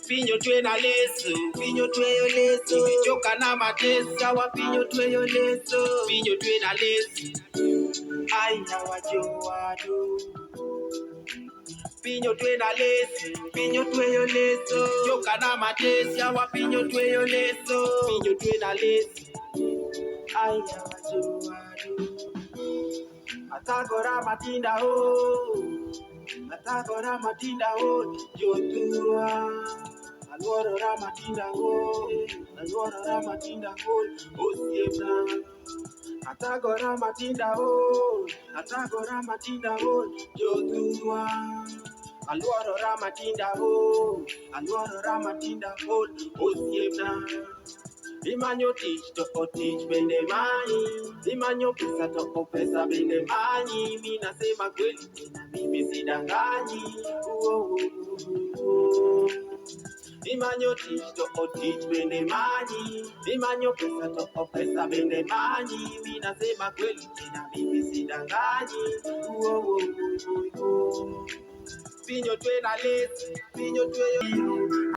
Pinyo twe na leso, pinyo twe yo leso. Choka na matesa wa pinyo twe yo leso. Pinyo twe na leso, ai na wajowado. Pinyo twe na leso, pinyo twe yo leso. Choka na matesa wa pinyo twe yo leso. Pinyo twe na leso, ai na wajowado. Atagora matinda ho, atagora matinda ho, jotua. Aluoro ramatinda ho, aluoro ramatinda ho, osiepna. Atagora matinda ho, atagora matinda ho, jotua. Aluoro ramatinda ho, aluoro ramatinda ho, osiepna. Imanyo tich to otich bende manyi, imanyo pesa to pesa bende manyi. Mina sema kweli tena mimi sidanganyi. Imanyo tich to otich bende manyi, imanyo pesa to pesa bende manyi. Mina sema kweli tena mimi sidanganyi. Pinyo twe na lesi, pinyo twe yo.